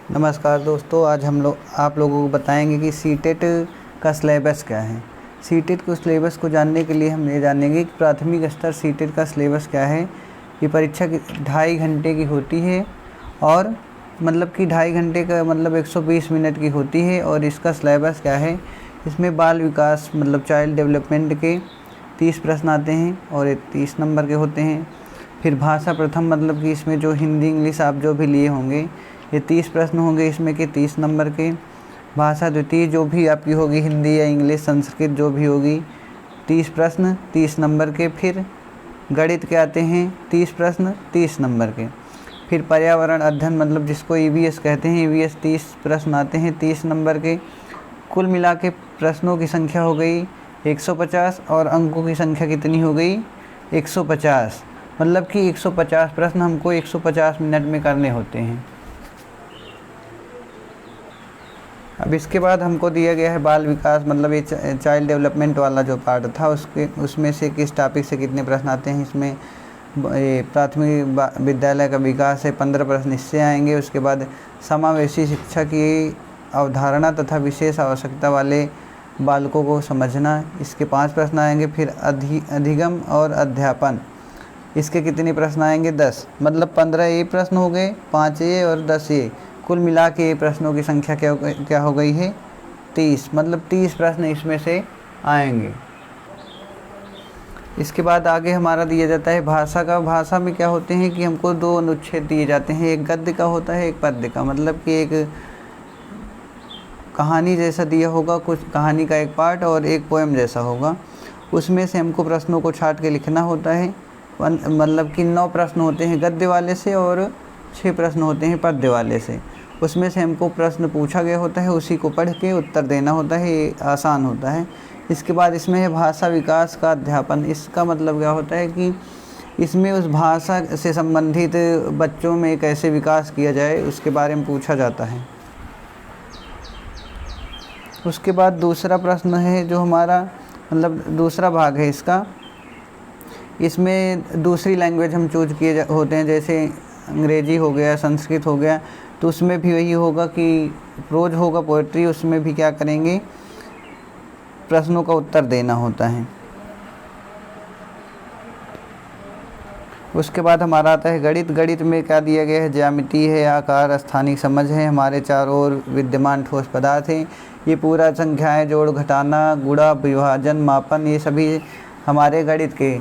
नमस्कार दोस्तों, आज हम लोग आप लोगों को बताएंगे कि सीटेट का सिलेबस क्या है। सीटेट को सिलेबस को जानने के लिए हम ये जानेंगे कि प्राथमिक स्तर सीटेट का सिलेबस क्या है। ये परीक्षा 2.5 घंटे की होती है और मतलब कि 2.5 घंटे का मतलब 120 मिनट की होती है। और इसका सिलेबस क्या है, इसमें बाल विकास मतलब चाइल्ड डेवलपमेंट के 30 प्रश्न आते हैं और ये 30 नंबर के होते हैं। फिर भाषा प्रथम मतलब कि इसमें जो हिंदी इंग्लिश आप जो भी लिए होंगे ये 30 प्रश्न होंगे इसमें के 30 नंबर के। भाषा द्वितीय जो भी आपकी होगी हिंदी या इंग्लिश संस्कृत जो भी होगी 30 प्रश्न 30 नंबर के। फिर गणित के आते हैं 30 प्रश्न 30 नंबर के। फिर पर्यावरण अध्ययन मतलब जिसको ईवीएस कहते हैं, ईवीएस 30 प्रश्न आते हैं 30 नंबर के। कुल मिला के प्रश्नों की संख्या हो गई 150 और अंकों की संख्या कितनी हो गई 150। मतलब कि 150 प्रश्न हमको 150 मिनट में करने होते हैं। अब इसके बाद हमको दिया गया है बाल विकास मतलब ये चाइल्ड डेवलपमेंट वाला जो पार्ट था उसमें से किस टॉपिक से कितने प्रश्न आते हैं। इसमें प्राथमिक विद्यालय का विकास है 15 प्रश्न इससे आएंगे। उसके बाद समावेशी शिक्षा की अवधारणा तथा विशेष आवश्यकता वाले बालकों को समझना, इसके 5 प्रश्न आएंगे। फिर अधिगम और अध्यापन, इसके कितने प्रश्न आएंगे 10। मतलब 15 ये प्रश्न हो गए, 5 ये और 10 ये, कुल मिला के प्रश्नों की संख्या क्या हो गई है 30। मतलब 30 प्रश्न इसमें से आएंगे। इसके बाद आगे हमारा दिया जाता है भाषा का। भाषा में क्या होते हैं कि हमको 2 अनुच्छेद दिए जाते हैं, एक गद्य का होता है एक पद्य का। मतलब कि एक कहानी जैसा दिया होगा, कुछ कहानी का एक पार्ट और एक पोएम जैसा होगा, उसमें से हमको प्रश्नों को छांट के लिखना होता है। मतलब कि 9 प्रश्न होते हैं गद्य वाले से और 6 प्रश्न होते हैं पद्य वाले से। उसमें से हमको प्रश्न पूछा गया होता है, उसी को पढ़ के उत्तर देना होता है, ये आसान होता है। इसके बाद इसमें है भाषा विकास का अध्यापन। इसका मतलब क्या होता है कि इसमें उस भाषा से संबंधित बच्चों में कैसे विकास किया जाए उसके बारे में पूछा जाता है। उसके बाद दूसरा प्रश्न है जो हमारा मतलब दूसरा भाग है इसका, इसमें दूसरी लैंग्वेज हम चूज किए होते हैं, जैसे अंग्रेजी हो गया, संस्कृत हो गया, तो उसमें भी वही होगा कि प्रोज होगा पोएट्री, उसमें भी क्या करेंगे प्रश्नों का उत्तर देना होता है। उसके बाद हमारा आता है गणित। गणित में क्या दिया गया है, ज्यामिति है, आकार, स्थानिक समझ है, हमारे चारों ओर विद्यमान ठोस पदार्थ हैं, ये पूरा संख्याएं जोड़ घटाना गुणा विभाजन मापन, ये सभी हमारे गणित के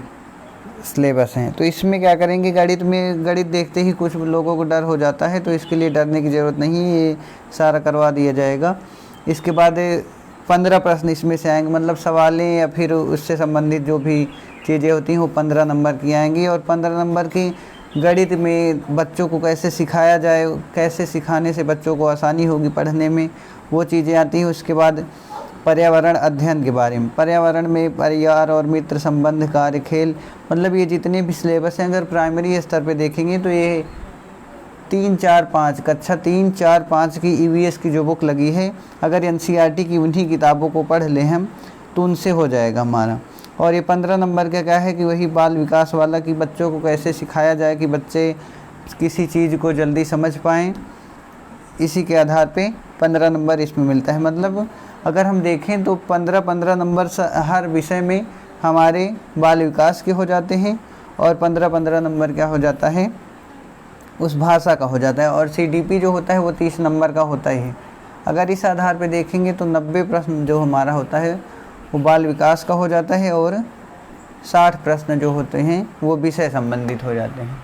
सिलेबस हैं। तो इसमें क्या करेंगे, गणित देखते ही कुछ लोगों को डर हो जाता है, तो इसके लिए डरने की ज़रूरत नहीं, ये सारा करवा दिया जाएगा। इसके बाद 15 प्रश्न इसमें से आएंगे, मतलब सवालें या फिर उससे संबंधित जो भी चीज़ें होती हैं वो 15 नंबर की आएंगी। और 15 नंबर की गणित में बच्चों को कैसे सिखाया जाए, कैसे सिखाने से बच्चों को आसानी होगी पढ़ने में, वो चीज़ें आती हैं। उसके बाद पर्यावरण अध्ययन के बारे में, पर्यावरण में परिवार और मित्र संबंध, कार्य, खेल, मतलब ये जितने भी सिलेबस हैं अगर प्राइमरी स्तर पे देखेंगे तो ये 3, 4, 5 कक्षा 3, 4, 5 की ईवीएस की जो बुक लगी है, अगर एनसीईआरटी की उन्हीं किताबों को पढ़ लें हम तो उनसे हो जाएगा हमारा। और ये 15 नंबर का क्या है कि वही बाल विकास वाला कि बच्चों को कैसे सिखाया जाए कि बच्चे किसी चीज़ को जल्दी समझ पाएँ, इसी के आधार पे 15 नंबर इसमें मिलता है। मतलब अगर हम देखें तो 15-15 नंबर हर विषय में हमारे बाल विकास के हो जाते हैं और 15-15 नंबर क्या हो जाता है उस भाषा का हो जाता है। और सीडीपी जो होता है वो 30 नंबर का होता ही है। अगर इस आधार पे देखेंगे तो 90 प्रश्न जो हमारा होता है वो बाल विकास का हो जाता है और 60 प्रश्न जो होते हैं वो विषय संबंधित हो जाते हैं।